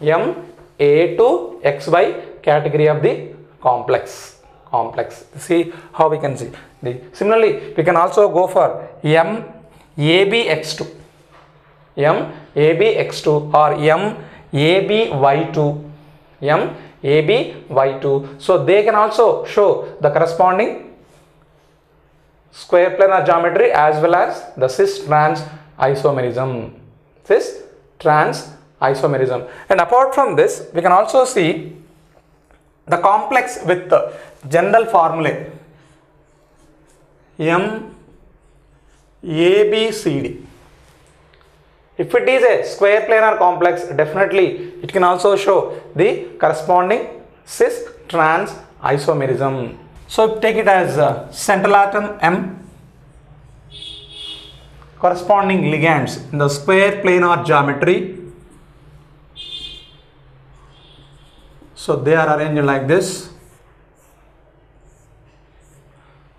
M A to X by category of the complex. See how we can see. Similarly, we can also go for M AB X2, M AB X2 or M AB Y2, M AB Y2. So they can also show the corresponding square planar geometry as well as the cis trans isomerism. Cis trans isomerism. And apart from this, we can also see the complex with the general formula M ABCD. If it is a square planar complex, definitely it can also show the corresponding cis trans isomerism. So take it as central atom M, corresponding ligands in the square planar geometry. So they are arranged like this.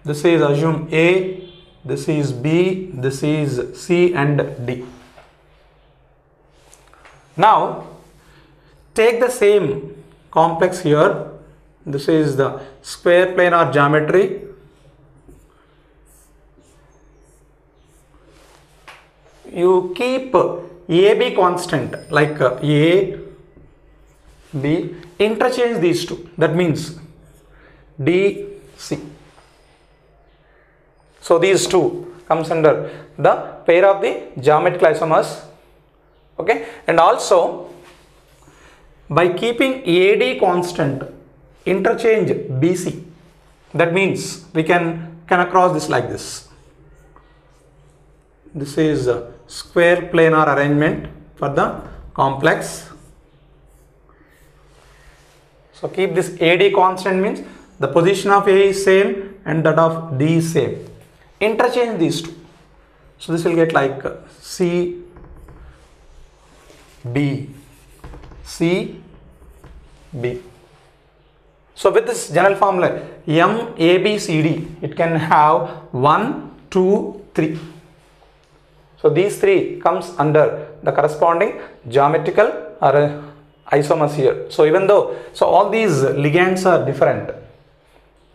This is assume A, this is B, this is C and D. Now take the same complex here. This is the square planar geometry. You keep AB constant like A, B, interchange these two. That means D, C. So these two comes under the pair of the geometrical isomers. Okay, and also by keeping AD constant, interchange BC. That means we can come across this like this. This is a square planar arrangement for the complex. So keep this AD constant means the position of A is same and that of D is same. Interchange these two. So this will get like C, B, C, B. So with this general formula M, A, B, C, D, it can have 1, 2, 3. So these three comes under the corresponding geometrical isomers here. So even though, so all these ligands are different,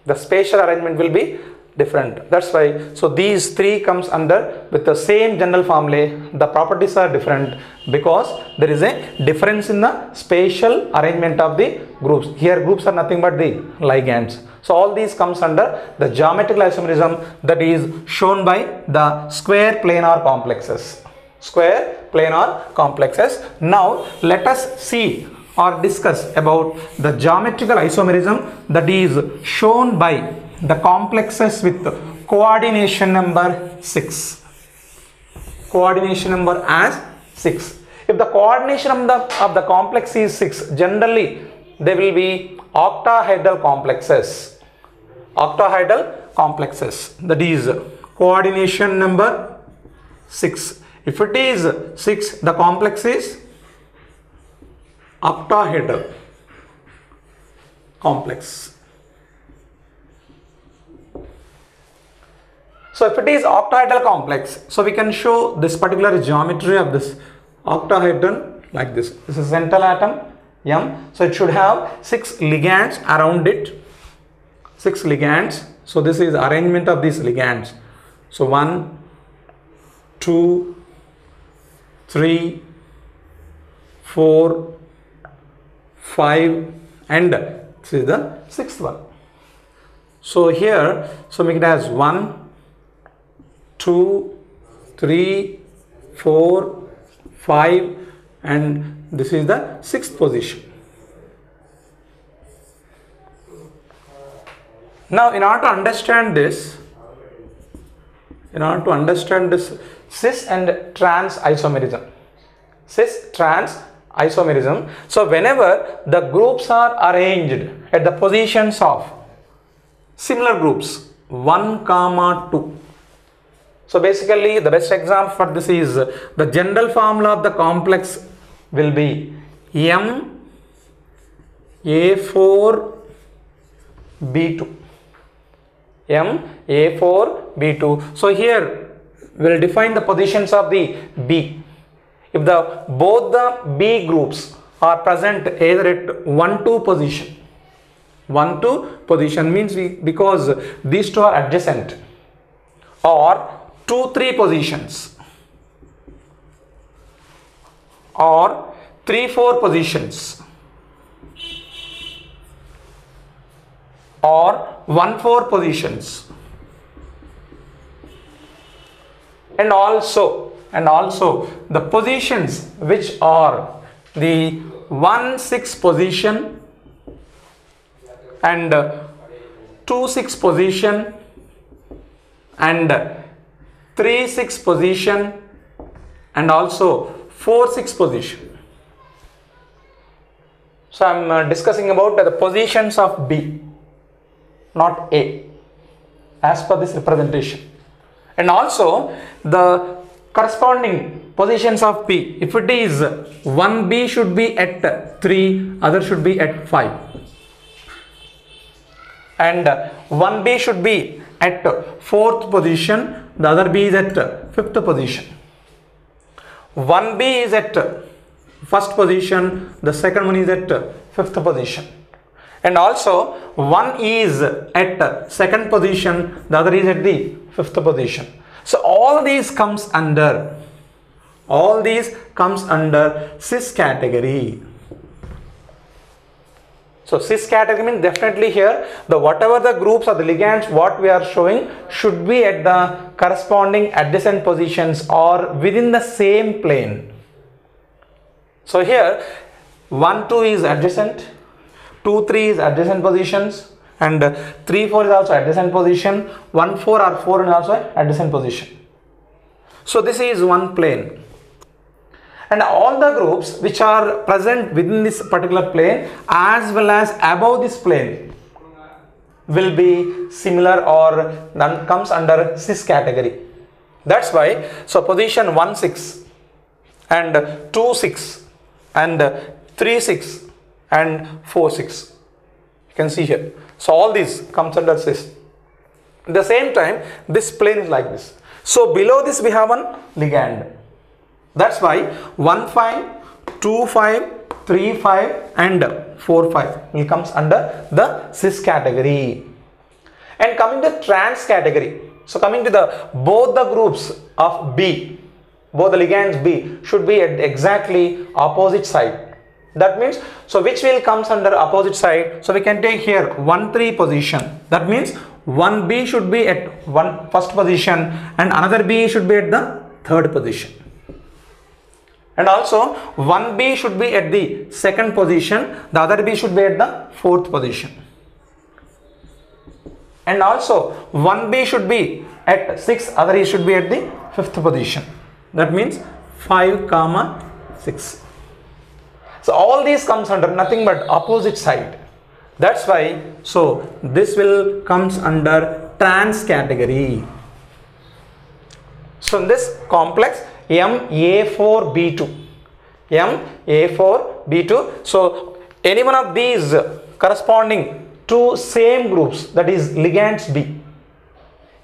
the spatial arrangement will be different. That's why, so these three comes under with the same general formula. The properties are different because there is a difference in the spatial arrangement of the groups. Here groups are nothing but the ligands. So all these comes under the geometrical isomerism that is shown by the square planar complexes. Square planar complexes. Now let us see or discuss about the geometrical isomerism that is shown by the complexes with coordination number 6. Coordination number as 6. If the coordination of the complex is 6, generally they will be octahedral complexes. Octahedral complexes. That is coordination number 6. If it is 6, the complex is octahedral complex. So if it is octahedral complex, so we can show this particular geometry of this octahedron like this. This is central atom M. So it should have 6 ligands around it. 6 ligands. So this is arrangement of these ligands. So 1, 2, 3, 4, 5 and this is the 6th one. So here, so make it as 1, 2, 3, 4, 5 and this is the 6th position. Now in order to understand this cis and trans isomerism, cis trans isomerism, so whenever the groups are arranged at the positions of similar groups 1, 2. So basically the best example for this is the general formula of the complex will be M A4 B2. M A4 B2. So here we will define the positions of the B. If both the B groups are present either at 1-2 position. 1-2 position means because these two are adjacent, or 2-3 positions, or 3-4 positions, or 1-4 positions, and also the positions which are the 1-6 position and 2-6 position and 3-6 position and also 4-6 position. So I am discussing about the positions of B, not A, as per this representation. And also the corresponding positions of P, if it is 1B should be at 3, other should be at 5, and 1B should be at 4th position, the other B is at 5th position. 1B is at 1st position, the second one is at 5th position, and also 1 is at 2nd position, the other is at the 5th position. So all these comes under cis category. So cis category means definitely here the whatever the groups or the ligands what we are showing should be at the corresponding adjacent positions or within the same plane. So here 1-2 is adjacent, 2-3 is adjacent positions, and 3-4 is also adjacent position, 1-4 or 4 is also adjacent position. So this is one plane, and all the groups which are present within this particular plane as well as above this plane will be similar or comes under cis category. That's why, so position 1-6 and 2-6 and 3-6 and 4-6, you can see here. So all these comes under cis. At the same time, this plane is like this. So below this we have one ligand. That's why 1-5, 2-5, 3-5 and 4-5 will comes under the cis category. And coming to trans category, so coming to the both the groups of B, both the ligands B should be at exactly opposite side. That means, so which will comes under opposite side? So we can take here 1-3 position. That means 1B should be at 1st position and another B should be at the 3rd position. And also 1B should be at the 2nd position, the other B should be at the 4th position. And also 1B should be at 6th, other E should be at the 5th position. That means 5, 6. So all these comes under nothing but opposite side. That's why, so this will comes under trans category. So in this complex MA4B2, MA4B2, so any one of these corresponding to same groups, that is ligands B,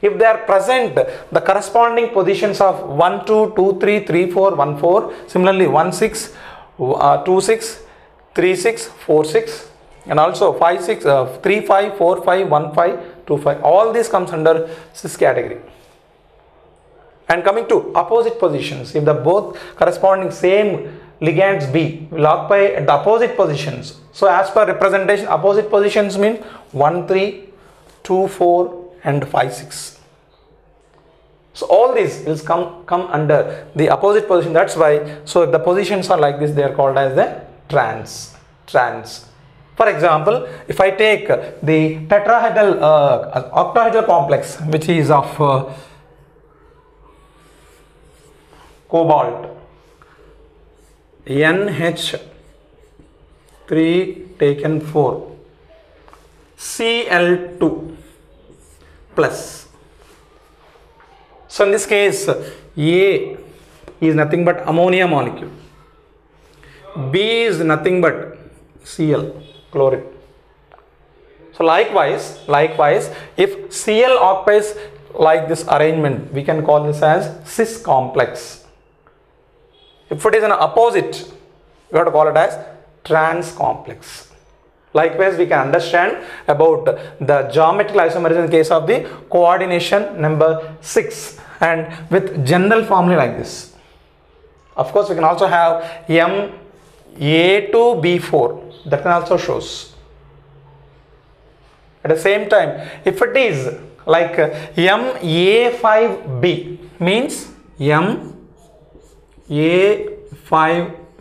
if they are present the corresponding positions of 1, 2, 2, 3, 3, 4, 1, 4, similarly 1, 6, 2, 6, 3, 6, 4, 6, and also 5, 6, 3, 5, 4, 5, 1, 5, 2, 5, all this comes under cis category. And coming to opposite positions, if the both corresponding same ligands B will occupy at the opposite positions. So as per representation, opposite positions mean 1, 3, 2, 4 and 5, 6. So all these will come under the opposite position. That's why, so if the positions are like this, they are called as the trans. For example, if I take the tetrahedral octahedral complex, which is of cobalt, NH3 taken 4, Cl2 plus. So in this case, A is nothing but ammonia molecule, B is nothing but Cl, chlorine. So likewise, if Cl occupies like this arrangement, we can call this as cis complex. If it is an opposite, we have to call it as trans complex. Likewise, we can understand about the geometrical isomerism in the case of the coordination number 6 and with general formula like this. Of course, we can also have MA2B4, that can also shows. At the same time, if it is like MA5B means MA5B.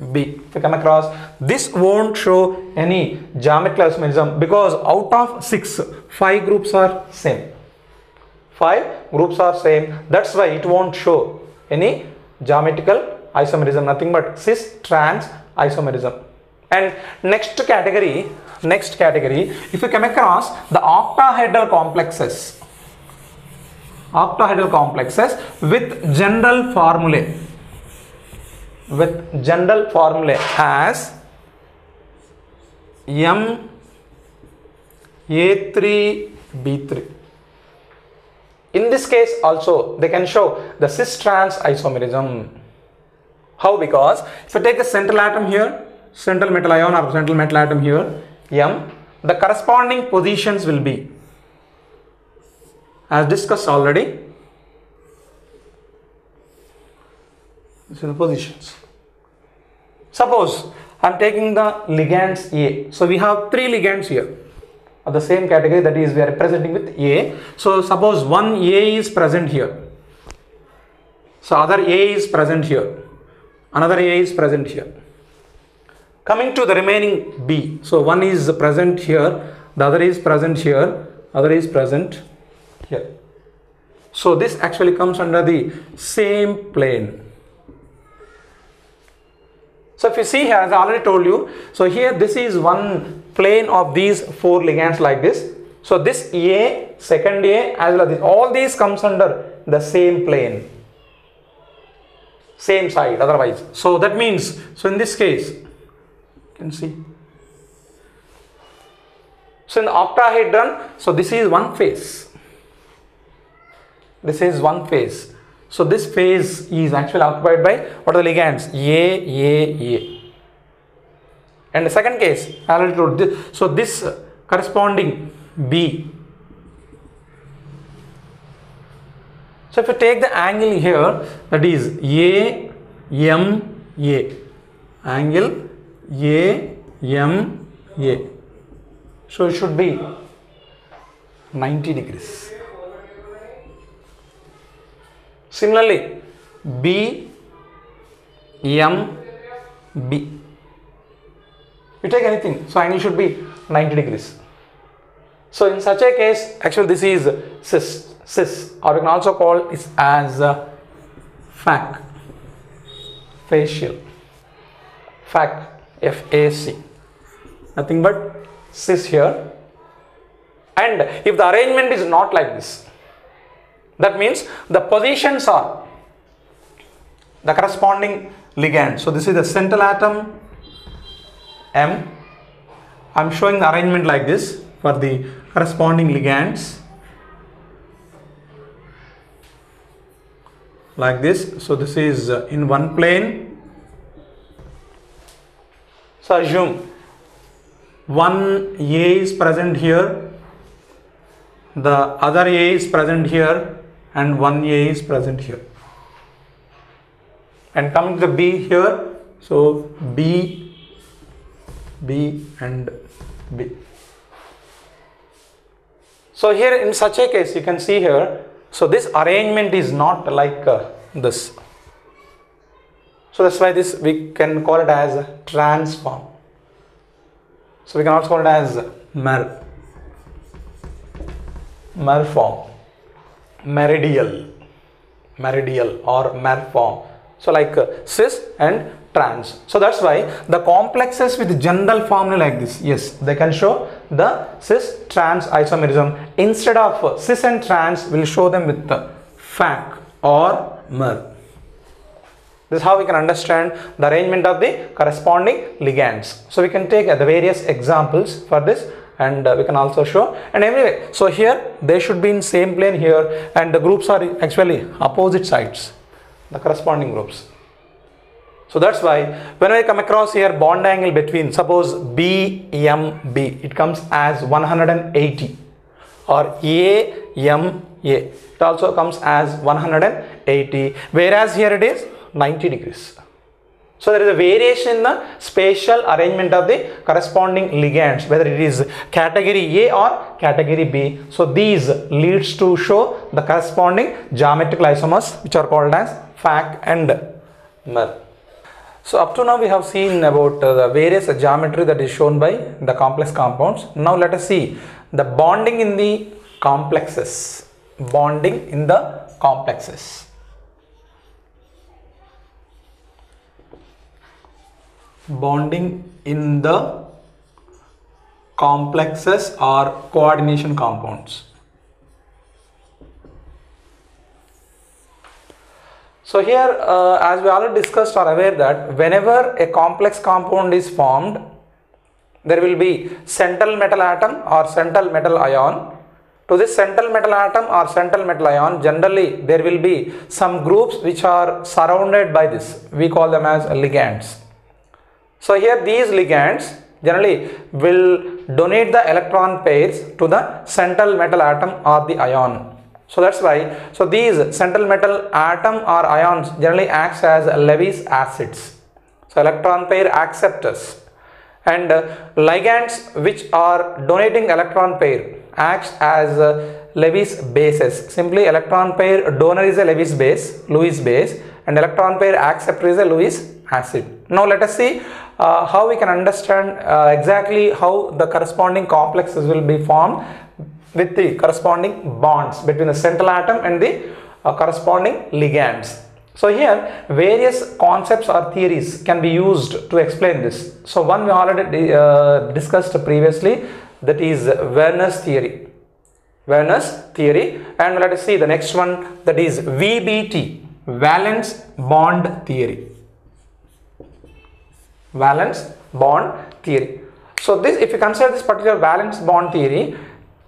If you come across, this won't show any geometrical isomerism because out of 6, 5 groups are same. 5 groups are same. That's why it won't show any geometrical isomerism, nothing but cis trans isomerism. And next category, if you come across the octahedral complexes with general formulae, as MA3B3. In this case also they can show the cis trans isomerism. How? Because if you take the central atom here, central metal ion or central metal atom here, M, the corresponding positions will be as discussed already. These are the positions. Suppose I am taking the ligands A. So we have 3 ligands here of the same category, that is we are representing with A. So suppose one A is present here. So other A is present here. Another A is present here. Coming to the remaining B. So one is present here, the other is present here, other is present here. So this actually comes under the same plane. So if you see here, as I already told you, so here this is one plane of these 4 ligands like this. So this A, second A as well as this, all these comes under the same plane, same side otherwise. So that means, so in this case, you can see. So in the octahedron, so this is one phase. This is one phase. So this phase is actually occupied by what are the ligands? A. And the second case, I already told this. So this corresponding B. So if you take the angle here, that is AMA. Angle AMA. So it should be 90 degrees. Similarly, BMB. You take anything, so angle should be 90 degrees. So in such a case, actually this is cis, or we can also call it as FAC, facial, FAC, FAC, nothing but cis here. And if the arrangement is not like this, that means the positions are the corresponding ligand. So this is the central atom M. I am showing the arrangement like this for the corresponding ligands like this. So this is in one plane. So assume one A is present here, the other A is present here, and one A is present here. And coming to the B here, so B and B. So here in such a case, you can see here, so this arrangement is not like this. So that's why this we can call it as a transform. So we can also call it as mer form, meridial or mer form. So like cis and trans. So that's why the complexes with general formula like this, yes, they can show the cis trans isomerism. Instead of cis and trans, we'll show them with the FAC or mer. This is how we can understand the arrangement of the corresponding ligands. So we can take the various examples for this, and we can also show. And anyway, so here they should be in same plane here, and the groups are actually opposite sides, the corresponding groups. So that's why when I come across here bond angle between, suppose BMB, it comes as 180, or AMA, it also comes as 180, whereas here it is 90 degrees. So there is a variation in the spatial arrangement of the corresponding ligands, whether it is category A or category B. So these leads to show the corresponding geometrical isomers, which are called as FAC and MER. So up to now we have seen about the various geometry that is shown by the complex compounds. Now let us see the bonding in the complexes. Bonding in the complexes. Bonding in the complexes or coordination compounds. So here as we already discussed or aware that whenever a complex compound is formed, there will be central metal atom or central metal ion. To this central metal atom or central metal ion, generally there will be some groups which are surrounded by this. We call them as ligands. So here these ligands generally will donate the electron pairs to the central metal atom or the ion. So that's why, so these central metal atom or ions generally acts as Lewis acids. So electron pair acceptors, and ligands which are donating electron pair acts as Lewis bases. Simply electron pair donor is a Lewis base, and electron pair acceptor is a Lewis acid. Now let us see how we can understand exactly how the corresponding complexes will be formed with the corresponding bonds between the central atom and the corresponding ligands. So here various concepts or theories can be used to explain this. So one we already discussed previously, that is Werner's theory. And let us see the next one, that is VBT, valence bond theory. Valence bond theory. So this, if you consider this particular valence bond theory,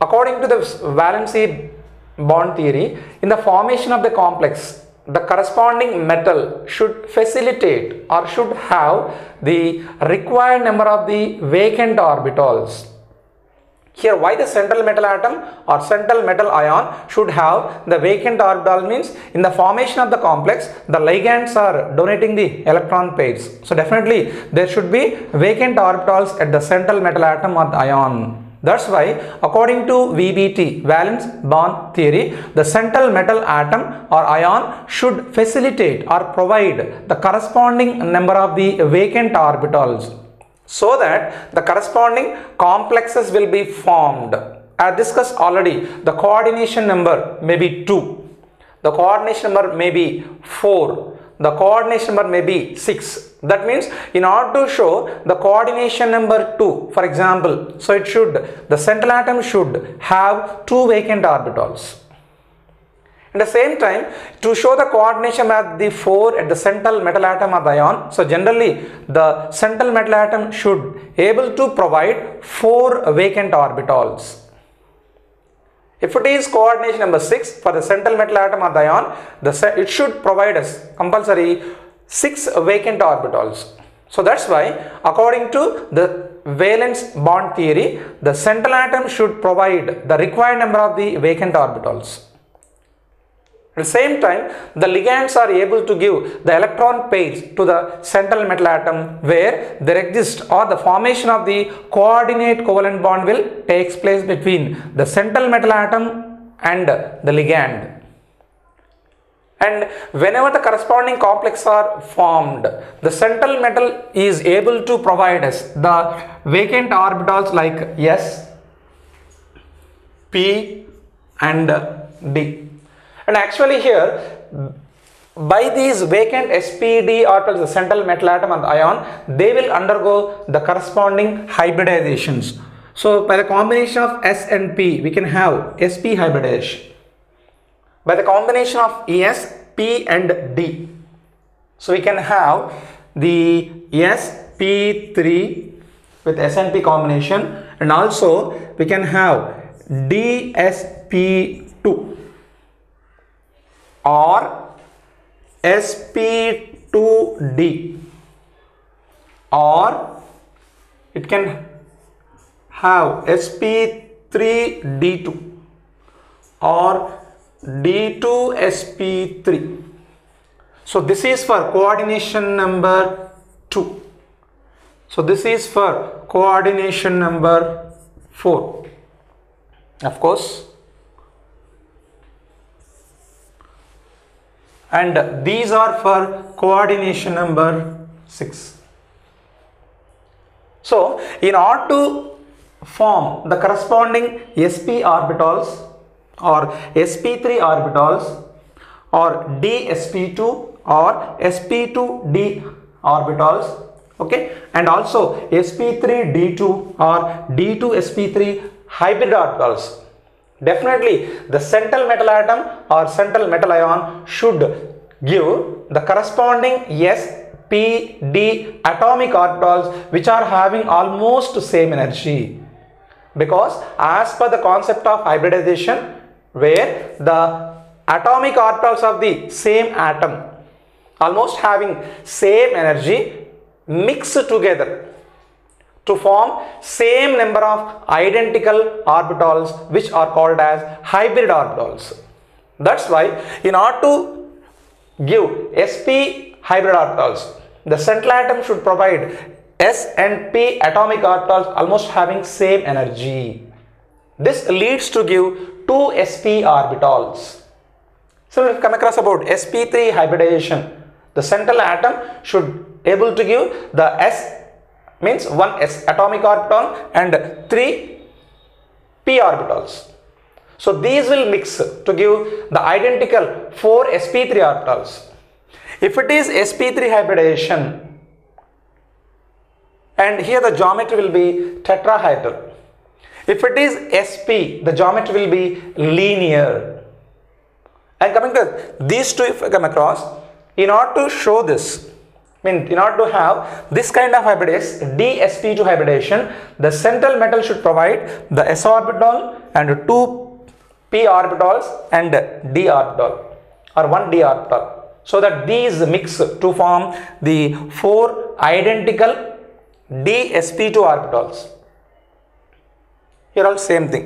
according to the valency bond theory, in the formation of the complex, the corresponding metal should facilitate or should have the required number of the vacant orbitals. Here, why the central metal atom or central metal ion should have the vacant orbital means, in the formation of the complex, the ligands are donating the electron pairs. So definitely there should be vacant orbitals at the central metal atom or the ion. That's why according to VBT, valence bond theory, the central metal atom or ion should facilitate or provide the corresponding number of the vacant orbitals, so that the corresponding complexes will be formed. As discussed already, the coordination number may be 2, the coordination number may be 4, the coordination number may be 6. That means in order to show the coordination number 2, for example, so it should, the central atom should have 2 vacant orbitals. At the same time, to show the coordination at the 4 at the central metal atom or the ion, so generally the central metal atom should able to provide 4 vacant orbitals. If it is coordination number 6 for the central metal atom or the ion, it should provide us compulsory 6 vacant orbitals. So that's why according to the valence bond theory, the central atom should provide the required number of the vacant orbitals. At the same time, the ligands are able to give the electron pairs to the central metal atom, where there exists or the formation of the coordinate covalent bond will takes place between the central metal atom and the ligand. And whenever the corresponding complexes are formed, the central metal is able to provide us the vacant orbitals like S, P and D. And actually here, by these vacant SPD orbitals, the central metal atom and the ion, they will undergo the corresponding hybridizations. So by the combination of S and P, we can have Sp hybridization. By the combination of S, P and D, so we can have the Sp3 with S and P combination, and also we can have DSP2 or Sp2D. or it can have sp3d2 or d2sp3. So this is for coordination number 2. So this is for coordination number 4. Of course, and these are for coordination number 6. So in order to form the corresponding sp orbitals or sp3 orbitals or dsp2 or sp2d orbitals, okay, and also sp3d2 or d2sp3 hybrid orbitals, definitely the central metal atom or central metal ion should give the corresponding sp,d atomic orbitals which are having almost same energy, because as per the concept of hybridization, where the atomic orbitals of the same atom almost having same energy mix together to form same number of identical orbitals which are called as hybrid orbitals. That's why in order to give sp hybrid orbitals, the central atom should provide s and p atomic orbitals almost having same energy. This leads to give 2 sp orbitals. So we have come across about sp3 hybridization. The central atom should able to give the s means 1 s atomic orbital and 3 p orbitals. So these will mix to give the identical 4 sp3 orbitals. If it is sp3 hybridization, and here the geometry will be tetrahedral. If it is sp, the geometry will be linear. And coming to these two, if I come across, in order to show this, in order to have this kind of hybridization, dsp2 hybridization, the central metal should provide the s orbital and 2 p orbitals and d orbital or 1 d orbital, so that these mix to form the 4 identical dsp2 orbitals. Here also same thing.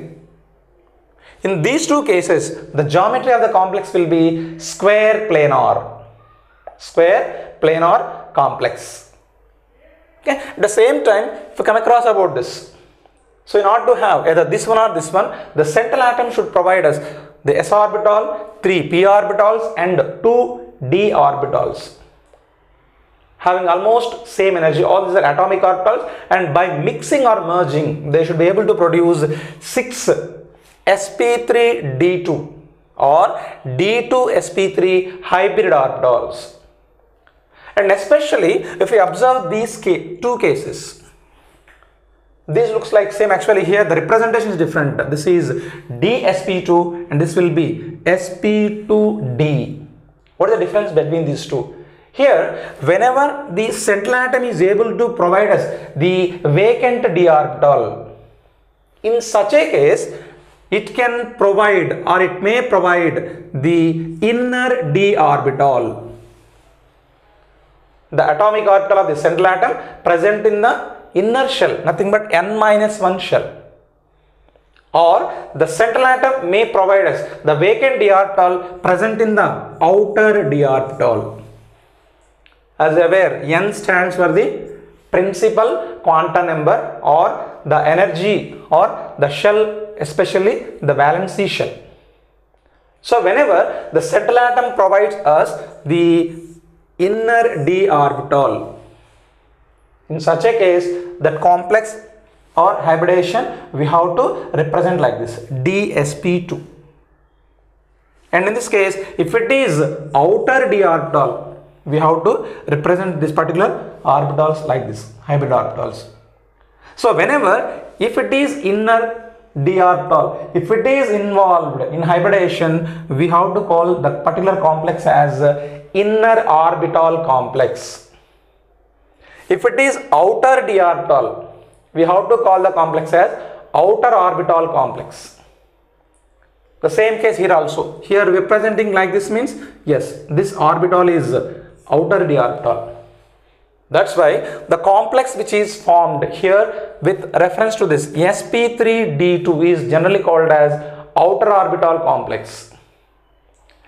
In these two cases, the geometry of the complex will be square planar complex. Okay. At the same time, if you come across about this, so in order to have either this one or this one, the central atom should provide us the s orbital, 3 p orbitals and 2 d orbitals having almost same energy. All these are atomic orbitals, and by mixing or merging, they should be able to produce 6 sp3d2 or d2sp3 hybrid orbitals. And especially if we observe these two cases, this looks like same. Actually here the representation is different. This is dsp2 and this will be sp2d. What is the difference between these two? Here, whenever the central atom is able to provide us the vacant d orbital, in such a case it can provide or it may provide the inner d orbital, the atomic orbital of the central atom present in the inner shell, nothing but n-1 shell, or the central atom may provide us the vacant d orbital present in the outer d orbital. As you are aware, n stands for the principal quantum number or the energy or the shell, especially the valency shell. So whenever the central atom provides us the inner d orbital, in such a case that complex or hybridization we have to represent like this, dsp2. And in this case, if it is outer d orbital, we have to represent this particular orbitals like this, hybrid orbitals. So whenever, if it is inner d orbital, if it is involved in hybridization, we have to call the particular complex as inner orbital complex. If it is outer d orbital, we have to call the complex as outer orbital complex. The same case here also. Here representing like this means, yes, this orbital is outer d orbital. That's why the complex which is formed here with reference to this Sp3D2 is generally called as outer orbital complex.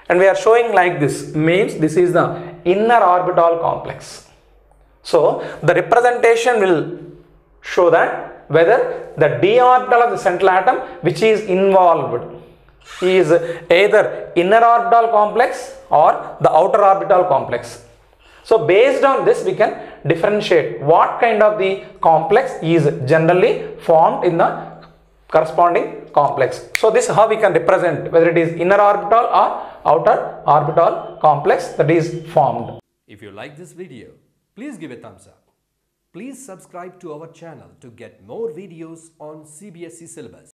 And we are showing like this, means this is the inner orbital complex. So the representation will show that whether the d orbital of the central atom which is involved is either inner orbital complex or the outer orbital complex. So based on this we can differentiate what kind of the complex is generally formed in the corresponding complex. So this is how we can represent whether it is inner orbital or outer orbital complex that is formed. If you like this video, please give a thumbs up. Please subscribe to our channel to get more videos on CBSE syllabus.